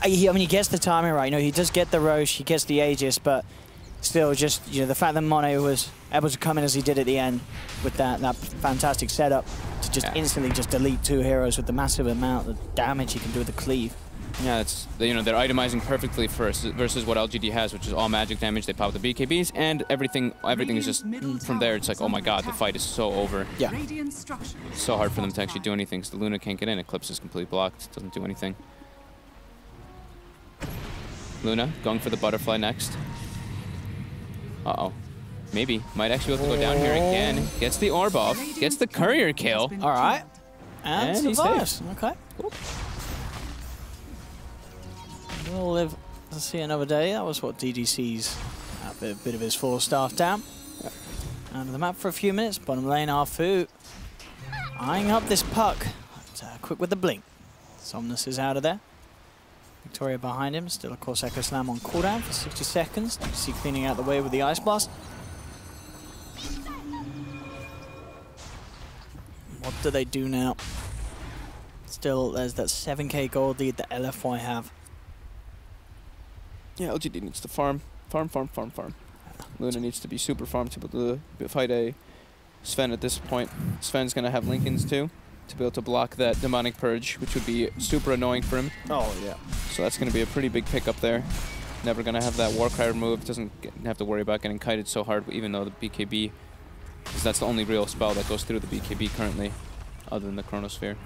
I mean, he gets the timing right. You know, he does get the Roche, he gets the Aegis, but still, just the fact that Monet was able to come in as he did at the end with that fantastic setup to just instantly just delete 2 heroes with the massive amount of damage he can do with the cleave. Yeah, it's they're itemizing perfectly versus what LGD has, which is all magic damage. They pop the BKBs, and everything is just from there. It's like, oh my god, the fight is so over. Yeah. It's so hard for them to actually do anything. So the Luna can't get in. Eclipse is completely blocked. Doesn't do anything. Luna going for the butterfly next. Uh-oh. Maybe. Might actually be able to go down here again. Gets the orb off. Gets the courier kill. All right. And he's survives. Okay. Cool. We'll live to see another day. That was what DDC's a bit of his 4-staff down. Out of the map for a few minutes. Bottom lane, Arfu eyeing up this puck. But, quick with the blink. Somnus is out of there. Victoria behind him. Still, of course, Echo Slam on cooldown for 60 seconds. DDC cleaning out the way with the Ice Blast. What do they do now? Still, there's that 7k gold lead that LFY have. Yeah, LGD needs to farm. Farm. Luna needs to be super farmed to be able to fight a Sven at this point. Sven's going to have Lincolns too, to be able to block that Demonic Purge, which would be super annoying for him. Oh, yeah. So that's going to be a pretty big pickup there. Never going to have that Warcry removed. Doesn't have to worry about getting kited so hard, even though the BKB, because that's the only real spell that goes through the BKB currently, other than the Chronosphere.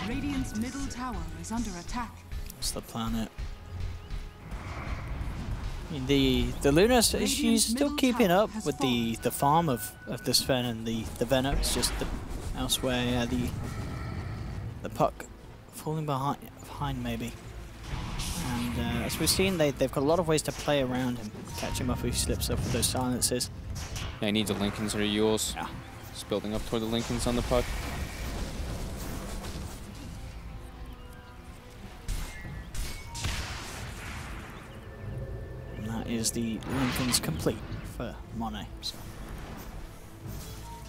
Radiant's middle tower is under attack. What's the planet? I mean, the Luna, she's still keeping up with the farm of the Sven and the Venom. It's just that elsewhere the puck falling behind maybe. And as we've seen, they've got a lot of ways to play around him, catch him up if he slips up with those silences. Yeah, he needs a Lincolns or a Yules. Yeah. Just building up toward the Lincolns on the puck. And that is the Lincolns complete for Monet. So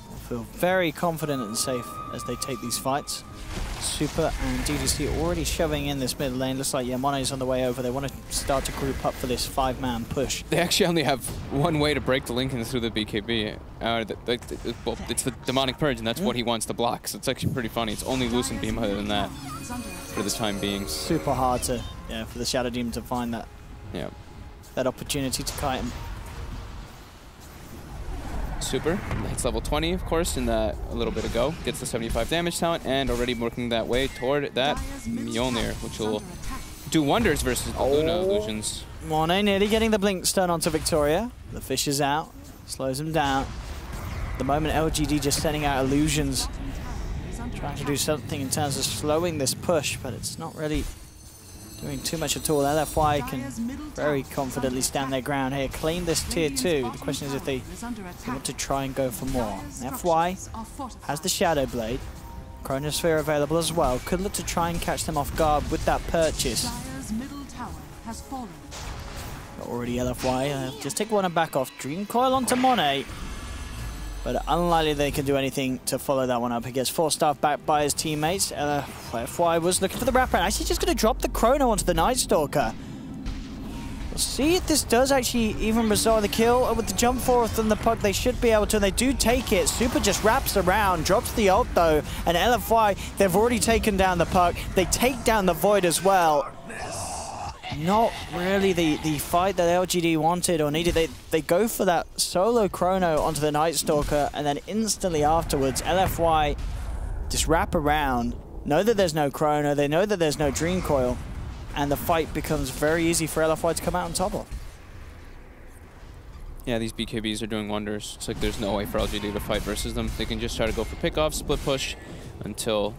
we'll feel very confident and safe as they take these fights. Super and DDC already shoving in this mid lane. Looks like, yeah, Monet's on the way over. They want to start to group up for this 5-man push. They actually only have one way to break the Lincolns through the BKB. Well, it's the Demonic Purge, and that's what he wants to block. So it's actually pretty funny. It's only Lucent Beam other than that for the time being. Super hard to, yeah, for the Shadow Demon to find that, Yeah. that opportunity to kite him. Super. Hits level 20, of course, in that a little bit ago. Gets the 75 damage talent, and already working that way toward that Mjolnir, which will do wonders versus the Luna illusions. Monet nearly getting the blink stun onto Victoria. The fish is out, slows him down. At the moment, LGD just sending out illusions, trying to do something in terms of slowing this push, but it's not really doing too much at all. LFY can very confidently stand their ground here, claim this tier 2. The question is if they want to try and go for more. FY has the Shadow Blade, Chronosphere available as well. Could look to try and catch them off guard with that purchase. But already LFY just take one and back off. Dream Coil onto Monet. But unlikely they can do anything to follow that one up. He gets 4-staff back by his teammates. FY was looking for the wraparound. Actually just going to drop the Chrono onto the Night Stalker. We'll see if this does actually even result in the kill. With the jump forth and the puck, they should be able to, and they do take it. Super just wraps around, drops the ult though, and LFY, they've already taken down the puck. They take down the Void as well. Not really the fight that LGD wanted or needed. They go for that solo Chrono onto the Night Stalker, and then instantly afterwards, LFY just wrap around, know that there's no Chrono, they know that there's no Dream Coil, and the fight becomes very easy for LFY to come out on top of. Yeah, these BKBs are doing wonders. It's like there's no way for LGD to fight versus them. They can just try to go for pickoff, split push, until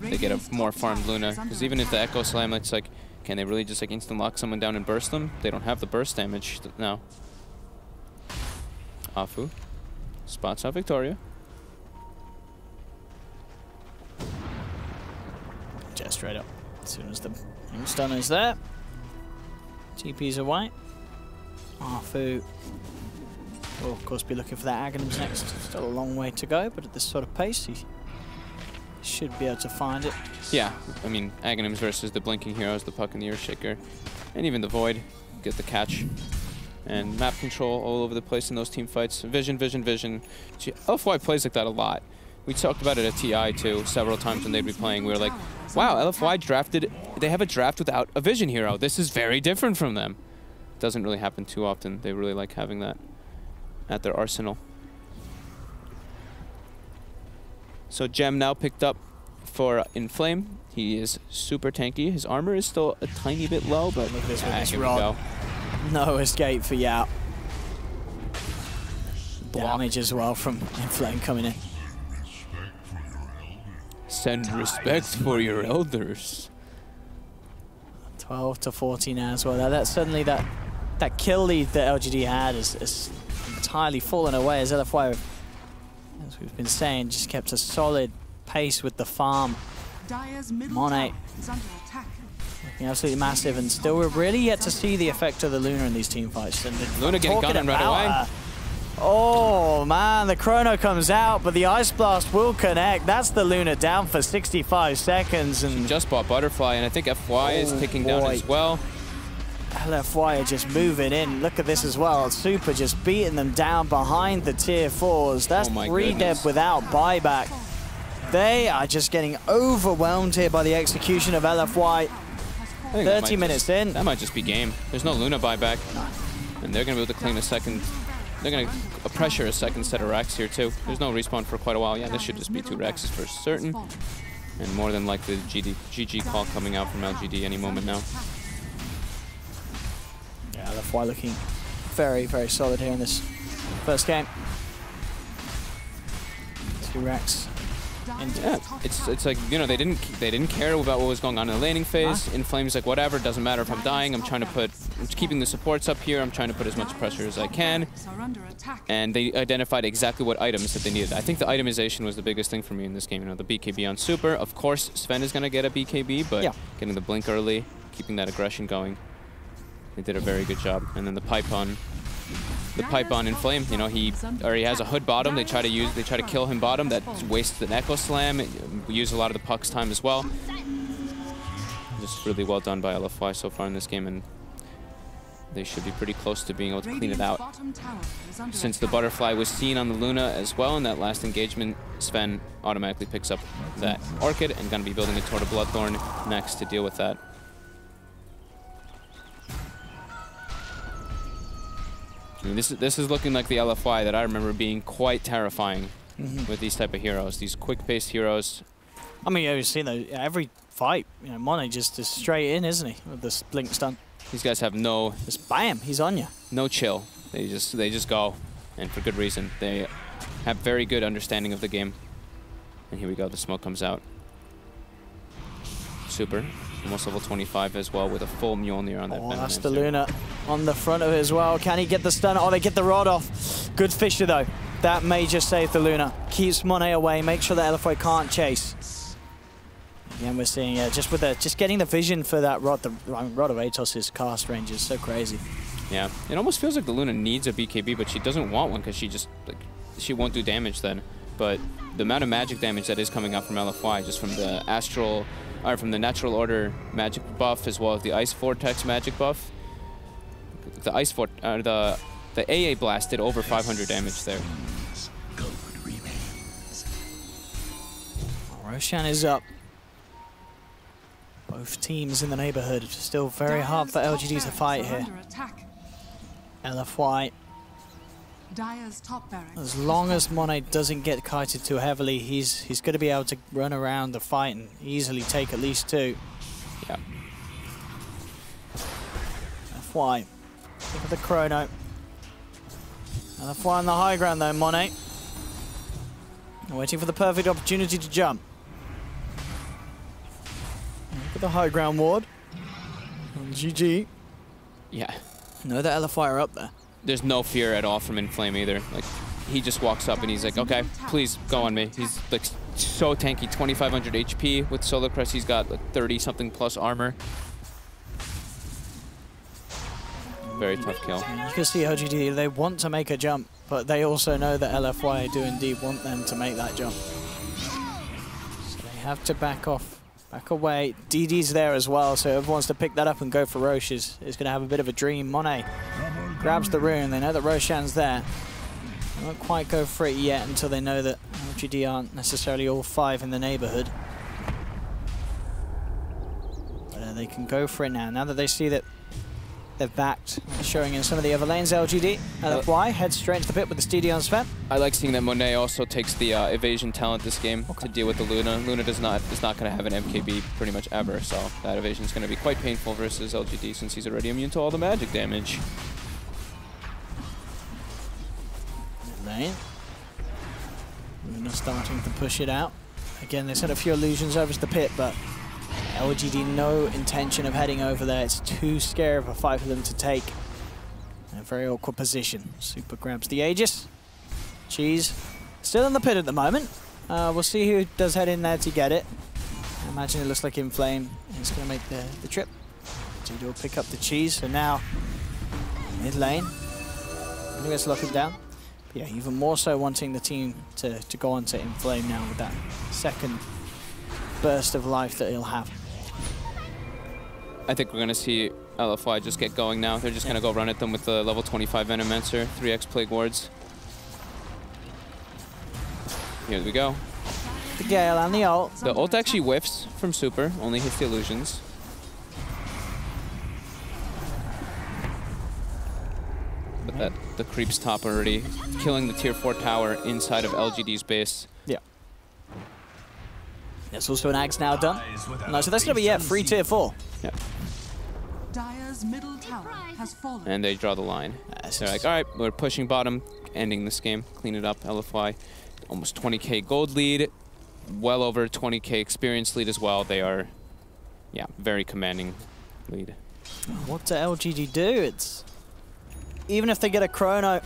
they get a more farmed Luna. Because even if the Echo Slam, it's like, can they really just like instant lock someone down and burst them? They don't have the burst damage now. Afu spots out Victoria. Just straight up. As soon as the stun is there, TP's away. Afu will of course be looking for that Aghanims next. Still a long way to go, but at this sort of pace, he should be able to find it. Yeah, I mean, Aghanims versus the Blinking Heroes, the Puck and the Earthshaker, and even the Void get the catch. And map control all over the place in those team fights. Vision, vision, vision. LFY plays like that a lot. We talked about it at TI too, several times when they'd be playing. We were like, wow, LFY drafted, they have a draft without a Vision hero. This is very different from them. Doesn't really happen too often. They really like having that at their arsenal. So Gem now picked up for Inflame. He is super tanky. His armor is still a tiny bit low, but Look at this with this here we rod. go. No escape for Yao. Damage as well from Inflame coming in. Send respect for your elders. 12 to 14 now as well. That's suddenly that kill lead that LGD had is entirely fallen away as LFY, as we've been saying, just kept a solid pace with the farm. Dire's middle Monet. tower is under attack. Looking absolutely massive, and still we're really yet to see the effect of the Luna in these team fights. And Luna getting gunning right away. Oh man, the chrono comes out, but the Ice Blast will connect. That's the Luna down for 65 seconds. And Just bought Butterfly, and I think FY is ticking down as well. LFY are just moving in. Look at this as well. Super just beating them down behind the tier 4s. That's Oh my 3 dead goodness. without buyback. They are just getting overwhelmed here by the execution of LFY. I think that 30 might minutes just, in. That might just be game. There's no Luna buyback. And they're going to be able to claim a second. They're going to pressure a second set of racks here too. There's no respawn for quite a while. Yeah, this should just be 2 racks for certain. And more than likely the GG call coming out from LGD any moment now. Yeah, LFY looking very, very solid here in this first game. 2 racks. Yeah, it's like, you know, they didn't care about what was going on in the laning phase. Inflame's like, whatever, doesn't matter if I'm dying. I'm keeping the supports up here. I'm trying to put as much pressure as I can. And they identified exactly what items that they needed. I think the itemization was the biggest thing for me in this game. You know, the BKB on Super. Of course, Sven is gonna get a BKB, but getting the blink early, keeping that aggression going. They did a very good job. And then the pipe on Inflame, you know, he has a hood bottom. They try to kill him bottom. That wastes an echo slam. We use a lot of the puck's time as well. Just really well done by LFY so far in this game, and they should be pretty close to being able to clean it out. Since the butterfly was seen on the Luna as well in that last engagement, Sven automatically picks up that Orchid and gonna be building a Torta Bloodthorn next to deal with that. I mean, this is looking like the LFY that I remember being quite terrifying with these type of heroes, these quick-paced heroes. I mean, you've seen those every fight. You know, Monet just is straight in, isn't he, with this blink stun? These guys have no, just bam, he's on you. No chill. They just go, and for good reason. They have very good understanding of the game. And here we go. The smoke comes out. Super. Almost level 25 as well with a full Mjolnir on that. Oh, that's the Luna on the front of it as well. Can he get the stun? Oh, they get the rod off. Good Fisher though. That may just save the Luna. Keeps Monet away. Make sure that LFY can't chase. Again, we're seeing just getting the vision for that rod. The Rod of Atos' cast range is so crazy. Yeah, it almost feels like the Luna needs a BKB, but she doesn't want one because she won't do damage then. But the amount of magic damage that is coming out from LFY, just from the astral. Or from the Natural Order magic buff as well as the Ice Vortex magic buff. The the AA Blast did over 500 damage there. Roshan is up. Both teams in the neighborhood. Still very hard for LGD to fight here. LFY. As long as Monet doesn't get kited too heavily, he's going to be able to run around the fight and easily take at least 2. Yeah. LFY. Look at the chrono. LFY on the high ground though, Monet. Waiting for the perfect opportunity to jump. Look at the high ground ward. And GG. Yeah. No, the LFY are up there. There's no fear at all from Inflame either. Like, he just walks up and he's like, okay, please go on me. He's like so tanky, 2,500 HP. With Solar Crest, he's got like 30-something plus armor. Very tough kill. You can see LGD, they want to make a jump, but they also know that LFY do indeed want them to make that jump. So they have to back off, back away. DD's there as well, so whoever wants to pick that up and go for Roche is going to have a bit of a dream. Monet grabs the rune. They know that Roshan's there. They won't quite go for it yet until they know that LGD aren't necessarily all 5 in the neighborhood. But they can go for it now. Now that they see that They've backed, showing in some of the other lanes. LGD, LFY heads straight into the pit with the Steedy on Sven. I like seeing that Monet also takes the evasion talent this game to deal with the Luna. Luna is not going to have an MKB pretty much ever, so that evasion is going to be quite painful versus LGD since he's already immune to all the magic damage. Lane. Luna starting to push it out. Again, they sent a few illusions over to the pit, but LGD no intention of heading over there. It's too scary of a fight for them to take. In a very awkward position. Super grabs the Aegis. Cheese still in the pit at the moment. We'll see who does head in there to get it. I imagine it looks like Inflame is going to make the trip. LGD will pick up the Cheese. So now, mid lane. I think let's lock him down. But yeah, even more so wanting the team to go on to Inflame now with that second burst of life that he'll have. I think we're going to see LFY just get going now. They're just going to go run at them with the level 25 Venomancer, 3x Plague Wards. Here we go. The Gale and the ult. The ult actually whiffs from Super, only hits the illusions. But the creep's top already killing the tier 4 tower inside of LGD's base. Yeah. There's also an Axe now done. No, so that's going to be, free tier 4. Yeah. Dire's middle tower has fallen. And they draw the line. They're like, all right, we're pushing bottom, ending this game, clean it up, LFY. Almost 20k gold lead, well over 20k experience lead as well. They are, yeah, very commanding lead. What do LGD do? It's... Even if they get a chrono,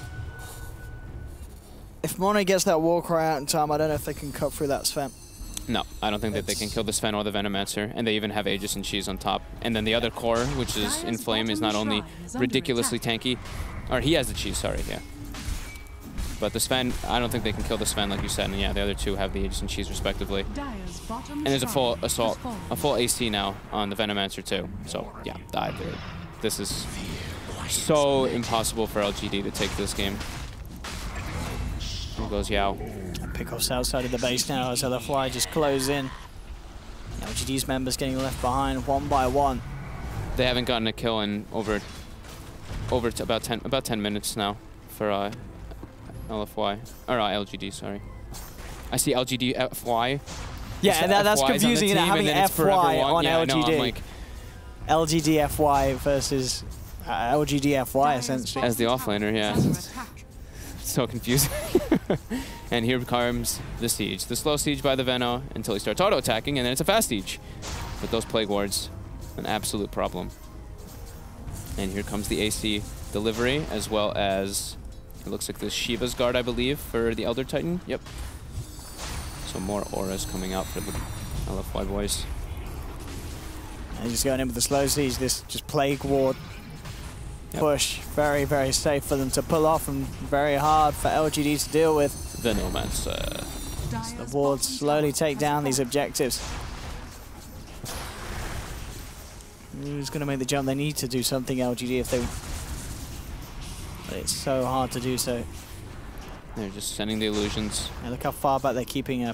if Mono gets that war cry out in time, I don't know if they can cut through that Sven. No, I don't think that they can kill the Sven or the Venomancer, and they even have Aegis and Cheese on top. And then the other core, which is Inflame, is not only ridiculously tanky, or he has the Cheese, sorry, yeah. But the Sven, I don't think they can kill the Sven like you said, and yeah, the other two have the Aegis and Cheese respectively. And there's a full assault, a full AC now on the Venomancer too. So yeah, this is so impossible for LGD to take this game. Here goes Yao. Pickles outside of the base now as LFY just close in. LGD's members getting left behind one by one. They haven't gotten a kill in over to about 10 minutes now for LFY or LGD. Sorry, I see LGD FY. Yeah, that's confusing. You know, having FY on LGD. No, I'm like, LGD FY versus LGD FY essentially. As the offlaner, yeah. So confusing. And here comes the siege. The slow siege by the Veno until he starts auto-attacking, and then it's a fast siege. With those Plague Wards, an absolute problem. And here comes the AC delivery, as well as, it looks like the Shiva's Guard, I believe, for the Elder Titan. Yep. So more auras coming out for the LFY boys. And just going in with the slow siege, this just Plague Ward push. Very, very safe for them to pull off and very hard for LGD to deal with. Venomancer. So the wards slowly take down these objectives. Who's going to make the jump? They need to do something, LGD, if they... But it's so hard to do so. They're just sending the illusions. And look how far back they're keeping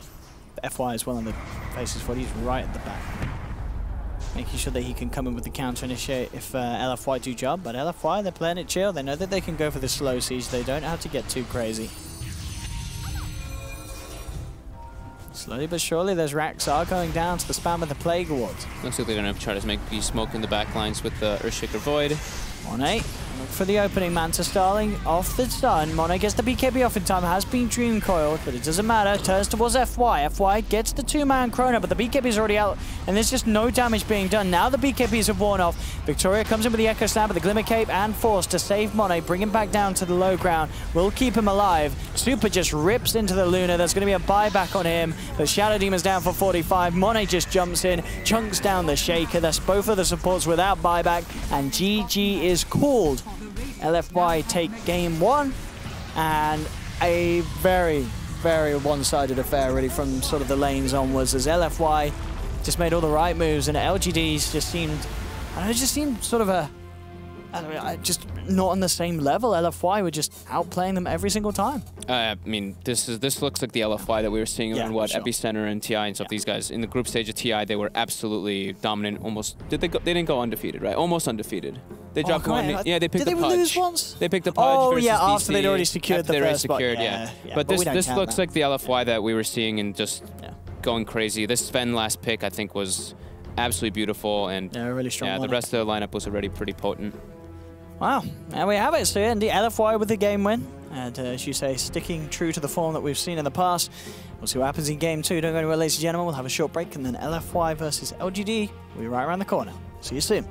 FY as well on the faces for. He's right at the back. Making sure that he can come in with the counter initiate if LFY do job. But LFY, they're playing it chill. They know that they can go for the slow siege. They don't have to get too crazy. Slowly but surely, those racks are going down to the spam of the Plague Wards. Looks like they're going to try to make the smoke in the back lines with the Earthshaker Void. Monet, look for the opening. Manta Starling off the stun. Monet gets the BKB off in time, has been Dream Coiled, but it doesn't matter. Turns towards FY. FY gets the 2-man chrono, but the BKB is already out, and there's just no damage being done. Now the BKBs have worn off. Victoria comes in with the Echo Stab, with the Glimmer Cape and Force to save Monet, bring him back down to the low ground. Will keep him alive. Super just rips into the Luna. There's going to be a buyback on him, but Shadow Demon's down for 45. Monet just jumps in, chunks down the Shaker. That's both of the supports without buyback, and GG is called. LFY take game 1, and a very, very one-sided affair really from sort of the lanes onwards, as LFY just made all the right moves, and LGD's just seemed, I don't know, just seemed sort of just not on the same level. LFY were just outplaying them every single time. I mean, this looks like the LFY that we were seeing in what sure. Epicenter and TI and stuff. These guys in the group stage of TI, they were absolutely dominant. Almost they didn't go undefeated, right? Almost undefeated. They dropped one. Yeah, they picked Did the they Pudge. lose once? They picked the Pudge Oh, versus yeah, DC. after they'd already secured After the they'd already first spot. secured, Yeah, But we don't this count looks that. like the LFY that we were seeing and just Yeah. going crazy. This Sven last pick, I think, was absolutely beautiful. And Yeah, really strong yeah, the lineup. rest of the lineup was already pretty potent. Wow, there we have it. So yeah, indeed, LFY with the game win. And as you say, sticking true to the form that we've seen in the past. We'll see what happens in game 2. Don't go anywhere, ladies and gentlemen. We'll have a short break, and then LFY versus LGD will be right around the corner. See you soon.